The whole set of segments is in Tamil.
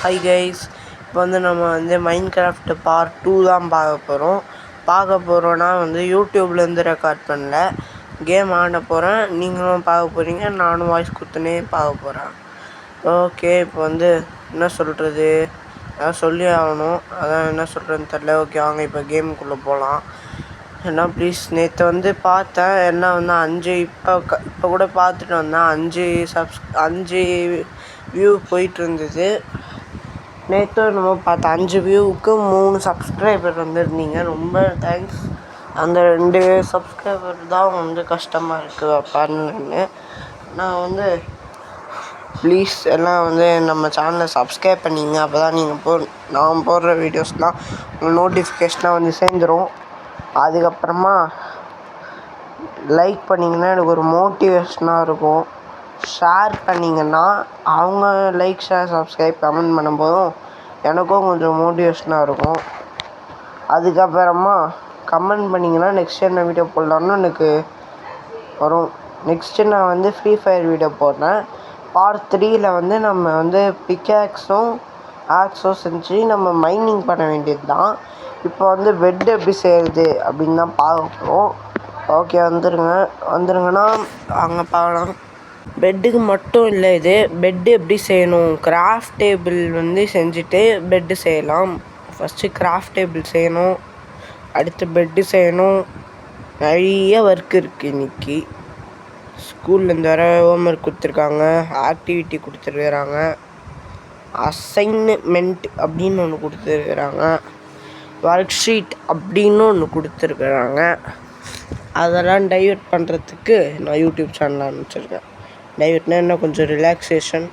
ஹாய் கைஸ், இப்போ நம்ம மைன்கிராஃப்ட் பார்ட் 2 தான் பார்க்க போகிறோன்னா யூடியூப்லேருந்து ரெக்கார்ட் பண்ணல, கேம் ஆட போகிறேன். நீங்களும் பார்க்க போகிறீங்க, நானும் வாய்ஸ் கொடுத்துனே பார்க்க போகிறேன். ஓகே, இப்போ என்ன சொல்கிறது, அதான் சொல்லி ஆகணும். அதான் என்ன சொல்கிறதுன்னு தெரில. ஓகே, வாங்க இப்போ கேமுக்குள்ளே போகலாம். ஏன்னா ப்ளீஸ், நேற்று பார்த்தேன் எல்லாம் 5 இப்போ கூட பார்த்துட்டு வந்தேன். 5 வியூ போயிட்டு இருந்தது. நேற்று நம்ம பார்த்த 5 வியூவுக்கு 3 சப்ஸ்கிரைபர் வந்திருந்தீங்க. ரொம்ப தேங்க்ஸ். அந்த 2 சப்ஸ்கிரைபர் தான் கஷ்டமாக இருக்குது பாருங்கன்னு. நான் ப்ளீஸ் எல்லாம் நம்ம சேனலை சப்ஸ்கிரைப் பண்ணிங்க. அப்போ தான் நீங்கள் நான் போடுற வீடியோஸ்லாம் உங்களுக்கு நோட்டிஃபிகேஷனாக சேர்ந்துடும். அதுக்கப்புறமா லைக் பண்ணிங்கன்னா எனக்கு ஒரு மோட்டிவேஷனாக இருக்கும். ஷேர் பண்ணிங்கன்னா அவங்க லைக், ஷேர், சப்ஸ்கிரைப், கமெண்ட் பண்ணும்போதும் எனக்கும் கொஞ்சம் மோட்டிவேஷனாக இருக்கும். அதுக்கப்புறமா கமெண்ட் பண்ணிங்கன்னா நெக்ஸ்ட் என்ன வீடியோ போடலான்னு எனக்கு வரும். நெக்ஸ்ட்டு நான் ஃப்ரீ ஃபயர் வீடியோ போடுறேன். பார்ட் 3ல் நம்ம பிக்காக்ஸும் ஆக்ஸும் செஞ்சு நம்ம மைனிங் பண்ண வேண்டியது தான். இப்போ பெட் எப்படி செய்கிறது அப்படின்னு தான் பார்க்குறோம். ஓகே, வந்துருங்கன்னா அங்கே பார்க்கலாம். பெட்டுக்கு மட்டும் இல்லை, இது பெட்டு எப்படி செய்யணும், கிராஃப்ட் டேபிள் செஞ்சுட்டு பெட்டு செய்யலாம். ஃபஸ்ட்டு கிராஃப்ட் டேபிள் செய்யணும், அடுத்து பெட்டு செய்யணும். நிறைய ஒர்க் இருக்குது. இன்றைக்கி ஸ்கூல்லேருந்து வர ஹோம்ஒர்க் கொடுத்துருக்காங்க, ஆக்டிவிட்டி கொடுத்துருக்குறாங்க, அசைன்மெண்ட் அப்படின்னு ஒன்று கொடுத்துருக்குறாங்க, ஒர்க் ஷீட் அப்படின்னு ஒன்று கொடுத்துருக்குறாங்க. அதெல்லாம் டைவர்ட் பண்ணுறதுக்கு நான் யூடியூப் சேனல் ஆரம்பிச்சிருக்கேன். டைவர்ட்னா என்ன, கொஞ்சம் ரிலாக்ஸேஷன்.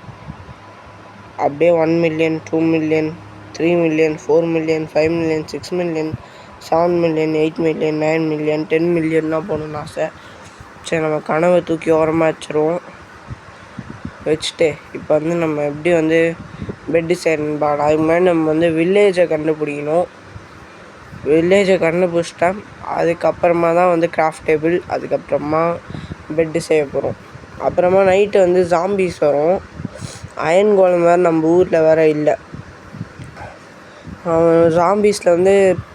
அப்படியே 1 million, 2 million, 3 million, 4 million, 5 million, 6 million, 7 million, 8 million, 9 million, 10 மில்லியன்லாம் போகணுன்னு ஆசை. சரி, நம்ம கனவை தூக்கி ஓரமாக வச்சுட்டு இப்போ நம்ம எப்படி பெட்டு செய்யணும்னு பார்க்கலாம். அதுக்கு முன்னாடி நம்ம வில்லேஜை கண்டுபிடிக்கணும். வில்லேஜை கண்டுபிடிச்சிட்டா அதுக்கப்புறமா தான் கிராஃப்ட் டேபிள், அதுக்கப்புறமா பெட்டு செய்ய போகிறோம். அப்புறமா நைட்டு ஜாம்பீஸ் வரும். அயன் கோலம் வேறு நம்ம ஊரில் வேறு இல்லை. ஜாம்பீஸில்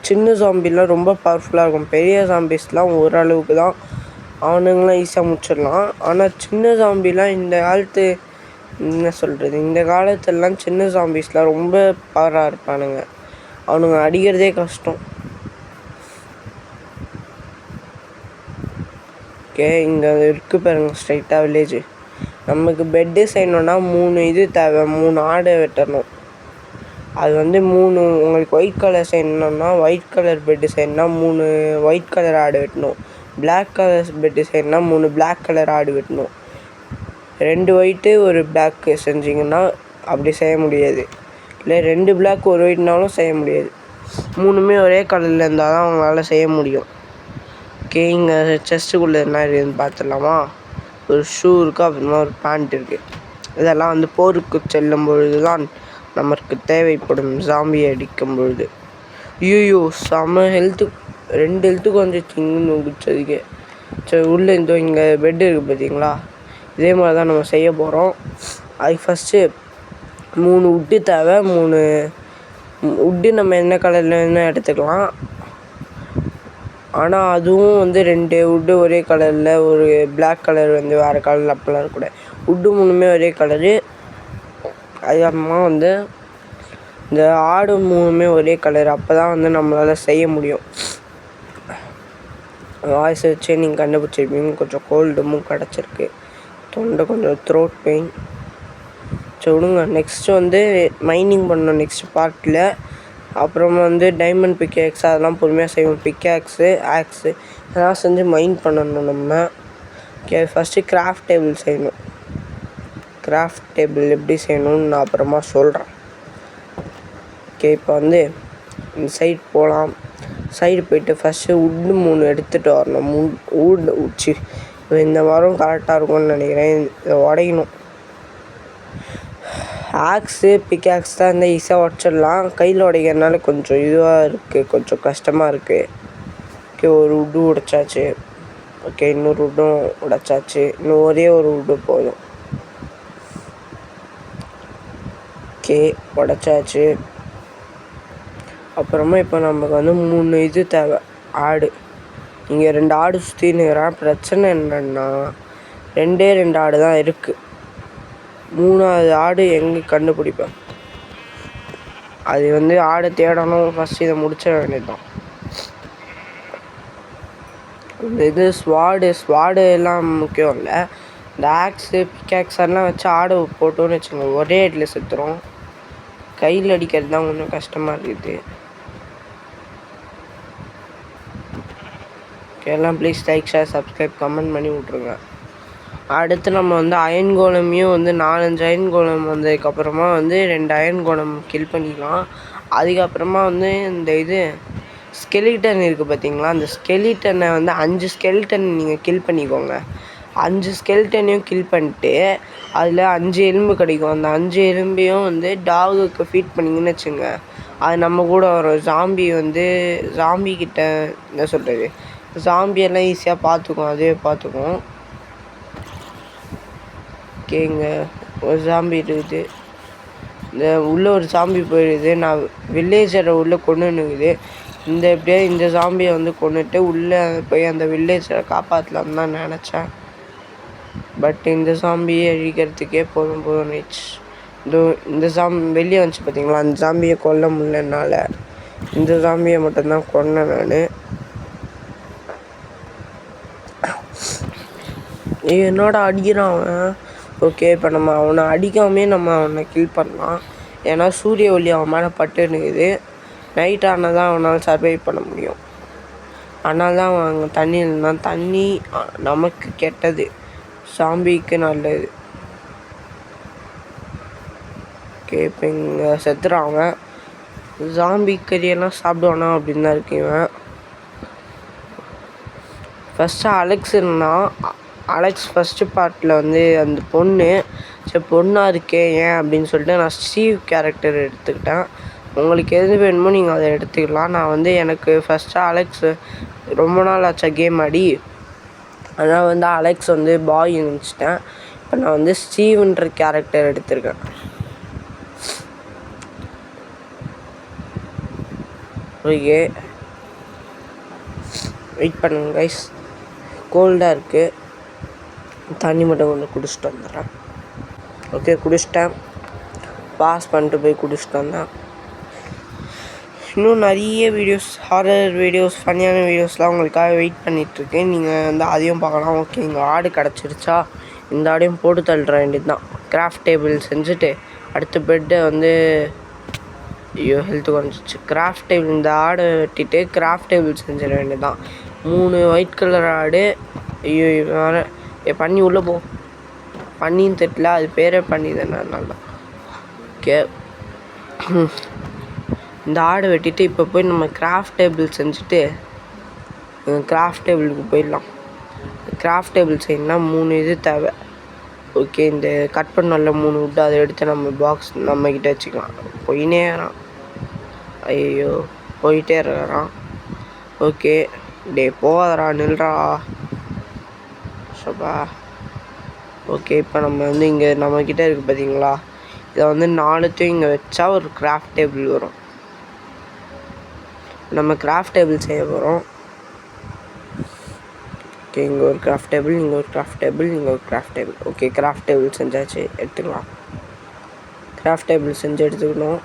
சின்ன ஜாம்பிலாம் ரொம்ப பவர்ஃபுல்லாக இருக்கும். பெரிய ஜாம்பீஸ்லாம் ஓரளவுக்கு தான், அவனுங்களாம் ஈஸியாக முடிச்சிடலாம். ஆனால் சின்ன ஜாம்பிலாம் இந்த காலத்துலலாம் சின்ன ஜாம்பீஸ்லாம் ரொம்ப பவராக இருப்பானுங்க. அவனுங்க அடிக்கிறதே கஷ்டம். ஓகே, இங்கே இருக்குது பாருங்கள், ஸ்ட்ரைட்டாக வில்லேஜு. நமக்கு பெட்டு செய்யணுன்னா 3 இது தேவை. 3 ஆடை வெட்டணும். அது 3 உங்களுக்கு ஒயிட் கலர் செய்யணுன்னா, ஒயிட் கலர் பெட்டு செய்யணுன்னா 3 ஒயிட் கலர் ஆடு வெட்டணும். பிளாக் கலர் பெட்டு செய்யணுன்னா 3 பிளாக் கலர் ஆடு வெட்டணும். 2 ஒயிட்டு 1 பிளாக்கு செஞ்சிங்கன்னா அப்படி செய்ய முடியாது. இல்லை 2 பிளாக் 1 ஒயிட்னாலும் செய்ய முடியாது. 3மே ஒரே கலரில் இருந்தால் தான் அவங்களால செய்ய முடியும். ஓகே, இங்கே செஸ்ட்டுக்குள்ளே என்ன இருக்குதுன்னு பார்த்துடலாமா. ஒரு ஷூ இருக்குது, அப்புறமா ஒரு பேண்ட் இருக்குது. இதெல்லாம் போருக்கு செல்லும் பொழுது தான் நமக்கு தேவைப்படும். ஜாம்பி அடிக்கும் பொழுது. ஐயோ, செம ஹெல்த்து, 2 ஹெல்த்துக்கு திங்குன்னு குடிச்சதுக்கு. சரி, உள்ளே இங்கே பெட்டு இருக்குது பார்த்தீங்களா, இதே மாதிரி தான் நம்ம செய்ய போகிறோம். அதுக்கு ஃபஸ்ட்டு 3 உட்டு தேவை. 3 உட்டு நம்ம என்ன கலரில் வேணால் எடுத்துக்கலாம். ஆனால் அதுவும் 2 உட்டு ஒரே கலரில், ஒரு பிளாக் கலர் வேறு கலரில் அப்போலாம் இருக்கக்கூடாது. உட்டு 3மே ஒரே கலரு. அதுக்கப்புறமா இந்த ஆடு 3மே ஒரே கலர். அப்போ தான் நம்மளால் செய்ய முடியும். வாய்ஸ் வச்சு நீங்கள் கண்டுபிடிச்சிருப்பீங்க. கொஞ்சம் கோல்டுமும் கிடச்சிருக்கு, தொண்டை கொஞ்சம் த்ரோட் பெயின். சரி விடுங்க. நெக்ஸ்ட்டு மைனிங் பண்ணணும் நெக்ஸ்ட் பார்ட்டில். அப்புறமா டைமண்ட் பிக்காக்ஸ் அதெல்லாம் பொறுமையாக செய்வோம். பிக்காக்ஸு, ஆக்ஸு அதெல்லாம் செஞ்சு மைன் பண்ணணும் நம்ம. ஓகே, ஃபஸ்ட்டு கிராஃப்ட் டேபிள் செய்யணும். கிராஃப்ட் டேபிள் எப்படி செய்யணும்னு நான் அப்புறமா சொல்கிறேன். ஓகே, இப்போ இந்த சைடு போகலாம். சைடு போய்ட்டு ஃபஸ்ட்டு உட்டு 3 எடுத்துகிட்டு வரணும். உட் உச்சி இந்த மரம் கரெக்டாக இருக்கும்னு நினைக்கிறேன். இதை உடையணும். ஆக்ஸு, பிக்காக்ஸ் தான் ஈஸியாக உடச்சிடலாம். கையில் உடைக்கிறதுனால கொஞ்சம் இதுவாக இருக்குது, கொஞ்சம் கஷ்டமாக இருக்குது. ஓகே, ஒரு உட்டு உடைச்சாச்சு. ஓகே, இன்னொரு உட்டும் உடைச்சாச்சு. இன்னும் ஒரே ஒரு உட்டு போதும். ஓகே, உடச்சாச்சு. அப்புறமா இப்போ நமக்கு வந்து 3 இது தேவை, ஆடு. இங்கே 2 ஆடு சுற்றினுக்கிறேன். பிரச்சனை என்னென்னா 2 ஆடு தான் இருக்குது. 3ஆவது ஆடு எங்கே கண்டுபிடிப்பேன்? அது வந்து ஆடை தேடணும். ஃபஸ்ட்டு இதை முடிச்சிட வேண்டியது தான். இந்த இது ஸ்வாடு எல்லாம் முக்கியம் இல்லை. இந்த ஆக்ஸு பிக்காக்ஸ் எல்லாம் வச்சு ஆடை போட்டோன்னு வச்சுக்கோங்க, ஒரே இடத்துல செத்துரும். கையில் அடிக்கிறது தான் கொஞ்சம் கஷ்டமாக இருக்குது. எல்லாம் please like, share, subscribe, comment பண்ணி விட்ருங்க. அடுத்து நம்ம வந்து அயன் கோலமையும் வந்து 4-5 அயன் கோலம் வந்ததுக்கப்புறமா வந்து 2 அயன் கோலம் கில் பண்ணிக்கலாம். அதுக்கப்புறமா வந்து இந்த இது ஸ்கெலிட்டன் இருக்குது பார்த்தீங்களா, அந்த ஸ்கெலிட்டனை வந்து 5 ஸ்கெலிட்டன் நீங்கள் கில் பண்ணிக்கோங்க. 5 ஸ்கெலிட்டனையும் கில் பண்ணிட்டு அதில் 5 எலும்பு கிடைக்கும். அந்த 5 எலும்பையும் வந்து டாகுக்கு ஃபீட் பண்ணிங்கன்னு வச்சுங்க, அது நம்ம கூட வரும். ஜாம்பிக்கிட்ட என்ன சொல்கிறது, ஜாம்பியெல்லாம் ஈஸியாக பார்த்துக்கும், அதுவே பார்த்துக்கும். ஓகேங்க, ஒரு ஜாம்பி இருக்குது. இந்த உள்ளே ஒரு ஜாம்பி போயிடுது. நான் வில்லேஜரை உள்ளே கொண்டுன்னுக்குது. எப்படியாவது இந்த ஜாம்பியை வந்து கொண்டுட்டு உள்ளே போய் அந்த வில்லேஜரை காப்பாற்றலான்னு தான் நினச்சேன். பட் இந்த ஜாம்பியை அழிக்கிறதுக்கே போதும்னுச்சு. இந்த வெளியே வந்துச்சு பார்த்தீங்களா, அந்த ஜாம்பியை கொல்ல முடியலனால இந்த ஜாம்பியை மட்டும்தான் கொன்னேன் நான். என்னோட அடிக்கிறான் அவன். ஓகே, இப்போ நம்ம அவனை அடிக்காமே நம்ம அவனை கில் பண்ணலாம். ஏன்னா சூரிய ஒளி அவன் மேலே பட்டுன்னுக்குது. நைட் ஆனால் தான் அவனால் சர்வைவ் பண்ண முடியும். அதனால தான் அவன் அங்கே தண்ணி இருந்தான். தண்ணி நமக்கு கெட்டது, சாம்பிக்கு நல்லது. ஓகே, இப்போ இங்கே செத்துறாங்க. ஜாம்பி கறியெல்லாம் சாப்பிடுவானா அப்படின்னு தான் இருக்கு இவன். ஃபஸ்ட்டு அலெக்ஸ் இருந்தான். அலெக்ஸ் ஃபஸ்ட்டு பார்ட்டில் வந்து அந்த பொண்ணு சரி பொண்ணாக இருக்கே ஏன் அப்படின்னு சொல்லிட்டு நான் ஸ்டீவ் கேரக்டர் எடுத்துக்கிட்டேன். உங்களுக்கு எது வேணுமோ நீங்கள் அதை எடுத்துக்கலாம். நான் வந்து எனக்கு ஃபஸ்ட்டு அலெக்ஸ் ரொம்ப நாள் ஆச்சா கேம் ஆடி, அதனால் வந்து அலெக்ஸ் வந்து பாய் நினச்சிட்டேன். இப்போ நான் வந்து ஸ்டீவ்ன்ற கேரக்டர் எடுத்திருக்கேன். ஓகே, வெயிட் பண்ணுங்க கைஸ், கோல்டாக இருக்குது. தண்ணி மட்டும் கொஞ்சம் குடிச்சிட்டு வந்துடுறேன். ஓகே, குடிச்சிட்டேன். பாஸ் பண்ணிட்டு போய் குடிச்சிட்டு வந்தேன். இன்னும் நிறைய வீடியோஸ், ஹாரர் வீடியோஸ், ஃபன்னியான வீடியோஸ்லாம் உங்களுக்காக வெயிட் பண்ணிகிட்ருக்கேன். நீங்கள் வந்து அதையும் பார்க்கலாம். ஓகே, இங்கே ஆடு கிடச்சிருச்சா, இந்த ஆடையும் போட்டு தள்ளுற வேண்டியது தான். கிராஃப்ட் டேபிள் செஞ்சுட்டு அடுத்த பெட்டை வந்து ஹெல்த்து குறைஞ்சிச்சு. கிராஃப்ட் டேபிள், இந்த ஆடை வெட்டிட்டு கிராஃப்ட் டேபிள் செஞ்சிட வேண்டியது தான். 3 ஒயிட் கலர் ஆடு. வேறு பண்ணி உள்ளே போ, பண்ணின்னு தெரியல, அது பேரே பண்ணி தானே. நல்லா ஓகே, இந்த ஆடை வெட்டிட்டு இப்போ போய் நம்ம கிராஃப்ட் டேபிள் செஞ்சுட்டு கிராஃப்ட் டேபிளுக்கு போயிடலாம். கிராஃப்ட் டேபிள் செய்யணும்னா 3 இது தேவை. ஓகே, இந்த கட் பண்ணல 3 விட்டு அதை எடுத்து நம்ம பாக்ஸ் நம்மக்கிட்ட வச்சுக்கலாம். போயினே இருக்கிறான், ஐயோ போயிட்டே இருக்கிறான். ஓகே, டே போதரா, நில்றா சப்பா. ஓகே, இப்போ நம்ம வந்து இங்கே நம்மக்கிட்ட இருக்குது பார்த்தீங்களா, இதை வந்து 4த்தையும் இங்கே வச்சா ஒரு கிராஃப்ட் டேபிள் வரும். நம்ம கிராஃப்ட் டேபிள் செய்ய போகிறோம். ஓகே, இங்கே ஒரு கிராஃப்ட் டேபிள், இங்கே ஒரு கிராஃப்ட் டேபிள், இங்கே ஒரு craft table. Okay, craft table செஞ்சாச்சு, எடுத்துக்கலாம். கிராஃப்ட் டேபிள் செஞ்சு எடுத்துக்கணும்.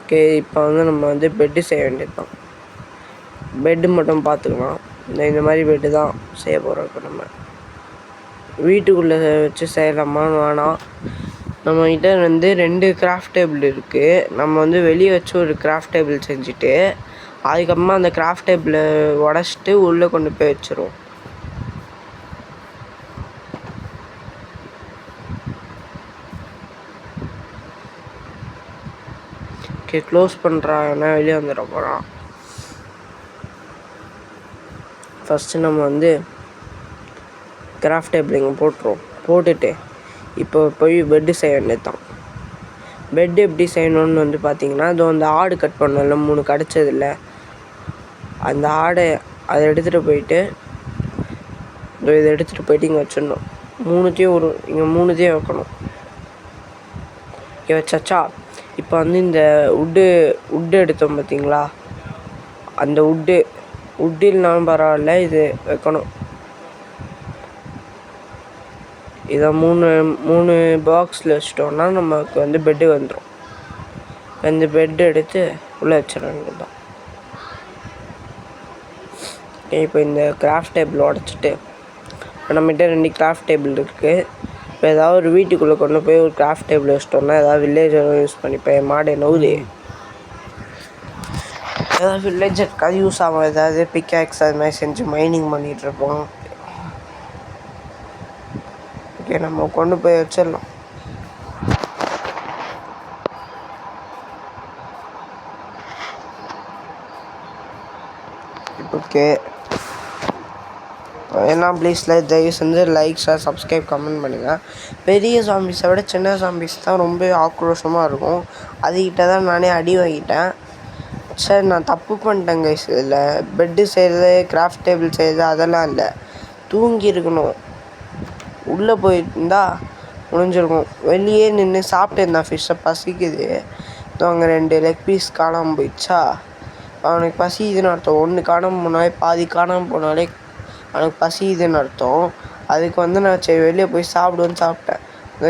ஓகே, இப்போ வந்து நம்ம வந்து பெட்டு செய்ய வேண்டியது தான். பெட்டு மட்டும் பார்த்துக்கலாம். இந்த மாதிரி பெட்டு தான் செய்ய போகிறோம். இப்போ நம்ம வீட்டுக்குள்ளே வச்சு செய்யலாமான்னு வேணாம். நம்மக்கிட்ட வந்து 2 கிராஃப்ட் டேபிள் இருக்குது. நம்ம வந்து வெளியே வச்சு ஒரு கிராஃப்ட் டேபிள் செஞ்சுட்டு அதுக்கப்புறமா அந்த கிராஃப்ட் டேபிளை உடச்சிட்டு உள்ளே கொண்டு போய் வச்சுருவோம். ஓகே, க்ளோஸ் பண்ணுறாங்கன்னா வெளியே வந்துட போகிறான். ஃபஸ்ட்டு நம்ம வந்து கிராஃப்ட் டேபிள் இங்கே போட்டுருவோம். போட்டுட்டு இப்போ போய் பெட்டு செய்ய வேண்டியது தான். பெட்டு எப்படி செய்யணுன்னு வந்து பார்த்தீங்கன்னா, அது அந்த ஆடு கட் பண்ணல 3 கிடச்சதில்ல, அந்த ஆடை அதை எடுத்துகிட்டு போயிட்டு இதை எடுத்துகிட்டு போயிட்டு இங்கே வச்சிடணும். 3த்தையும் இங்கே 3த்தையும் வைக்கணும். இங்கே வச்சாச்சா. இப்போ வந்து இந்த உட்டு எடுத்தோம் பார்த்தீங்களா, அந்த உட்டு இல்லைனாலும் பரவாயில்ல, இது வைக்கணும். இதை மூணு பாக்ஸில் வச்சிட்டோன்னா நமக்கு வந்து பெட்டு வந்துடும். இந்த பெட்டு எடுத்து உள்ளே வச்சிட வேண்டியதுதான். இப்போ இந்த கிராஃப்ட் டேபிள் உடச்சிட்டு, இப்போ நம்மகிட்ட 2 கிராஃப்ட் டேபிள் இருக்குது. இப்போ ஏதாவது ஒரு வீட்டுக்குள்ளே கொண்டு போய் ஒரு கிராஃப்ட் டேபிள் வச்சிட்டோம்னா ஏதாவது வில்லேஜரும் யூஸ் பண்ணிப்பேன். மாடு நவுது ஏதாவது வில்லேஜருக்காவது யூஸ் ஆகும். ஏதாவது பிக்காக்ஸ் அது மாதிரி செஞ்சு மைனிங் பண்ணிகிட்ருப்போம். ஓகே, நம்ம கொண்டு போய் வச்சிடலாம். ஓகே, ஏன்னா ப்ளீஸில் தயவு செஞ்சு லைக், ஷேர், சப்ஸ்கிரைப், கமெண்ட் பண்ணுங்கள். பெரிய ஜாம்பிஸை விட சின்ன ஜாம்பிஸ் தான் ரொம்ப ஆக்ரோஷமாக இருக்கும். அதுக்கிட்ட தான் நானே அடி வாங்கிட்டேன். சரி, நான் தப்பு பண்ணிட்டேன் கைஸ். இதில் பெட்டு செய்கிறது, கிராஃப்ட் டேபிள் செய்கிறது அதெல்லாம் இல்லை. தூங்கி இருக்கணும். உள்ளே போயிருந்தா முடிஞ்சிருக்கும். வெளியே நின்று சாப்பிட்டு இருந்தான் ஃபிஷ்ஷை, பசிக்குது. அங்கே 2 லெக் பீஸ் காணாமல் போயிடுச்சா. அவனுக்கு பசிக்குதுன்னு அர்த்தம். 1 காணாமல் போனாலே பாதி காணாமல் போனாலே அவனுக்கு பசிக்குதுன்னு அர்த்தம். அதுக்கு வந்து நான் சரி வெளியே போய் சாப்பிடுவேன்னு சாப்பிட்டேன்.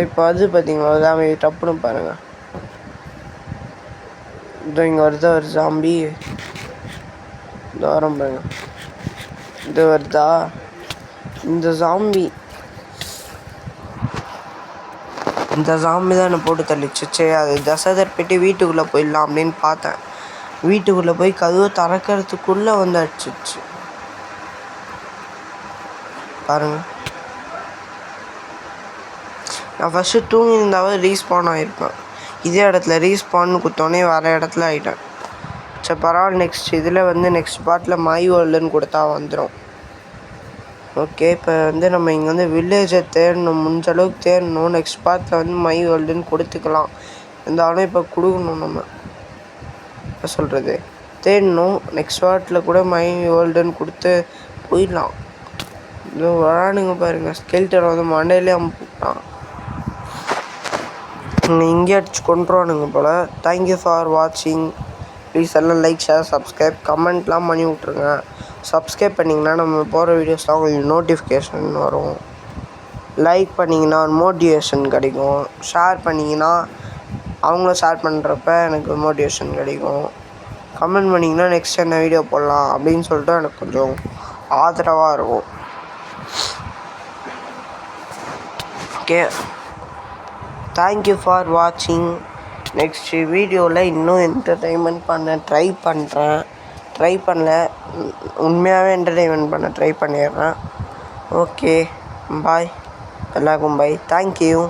இப்போ வந்து பார்த்தீங்களா, அதான் டப்புன்னு பாருங்கள். இதோ இங்கே வருதா ஒரு ஜாம்பி, இந்த வரம் பாருங்க, இது வருதா இந்த ஜாம்பி தான் என்னை போட்டு தள்ளிச்சு. சரி, அது தசதர் போய்ட்டு வீட்டுக்குள்ளே போயிடலாம் அப்படின்னு பார்த்தேன். வீட்டுக்குள்ளே போய் கதவை திறக்கிறதுக்குள்ளே வந்து அடிச்சிச்சு பாருங்கள். நான் ஃபஸ்ட்டு தூங்கியிருந்தாவது ரீஸ்பான் ஆகிருப்பேன். இதே இடத்துல ரீஸ்பான்னு குத்தோன்னே வேறு இடத்துல ஆகிட்டேன். சரி பரவாயில்ல, நெக்ஸ்ட் இதில் வந்து நெக்ஸ்ட் பார்ட்டில் மை வேர்ல்டுன்னு கொடுத்தா வந்துடும். ஓகே, இப்போ வந்து நம்ம இங்கே வந்து வில்லேஜை தேடணும், முடிஞ்ச அளவுக்கு தேடணும். நெக்ஸ்ட் பார்ட்டில் வந்து மை வேர்ல்டுன்னு கொடுத்துக்கலாம். இருந்தாலும் இப்போ கொடுக்கணும். நம்ம இப்போ சொல்கிறது தேடணும். நெக்ஸ்ட் பார்ட்டில் கூட மை வேர்ல்டுன்னு கொடுத்து போயிடலாம். இது வரானுங்க பாருங்கள். ஸ்கெல்டன் வந்து மண்டையிலே அமுப்பிட்டான். இங்கே அடிச்சு கொண்டுருவானுங்க போல். தேங்க்யூ ஃபார் வாட்சிங். ப்ளீஸ் எல்லாம் லைக், ஷேர், சப்ஸ்கிரைப், கமெண்ட்லாம் பண்ணி விட்ருங்க. சப்ஸ்கிரைப் பண்ணிங்கன்னா நம்ம போகிற வீடியோஸ்லாம் உங்களுக்கு நோட்டிஃபிகேஷன் வரும். லைக் பண்ணிங்கன்னா மோட்டிவேஷன் கிடைக்கும். ஷேர் பண்ணிங்கன்னா அவங்களும் ஷேர் பண்ணுறப்ப எனக்கு மோட்டிவேஷன் கிடைக்கும். கமெண்ட் பண்ணிங்கன்னா நெக்ஸ்ட் என்ன வீடியோ போடலாம் அப்படின்னு சொல்லிட்டு எனக்கு கொஞ்சம் ஆதரவாக இருக்கும். ஓகே, தேங்க்யூ ஃபார் வாட்சிங். நெக்ஸ்ட் வீடியோவில் இன்னும் என்டர்டெயின்மெண்ட் பண்ண ட்ரை பண்ணல, உண்மையாகவே என்டர்டெயின்மெண்ட் பண்ண ட்ரை பண்ணிடுறேன். ஓகே, பாய், எல்லாருக்கும் பாய். தேங்க்யூ.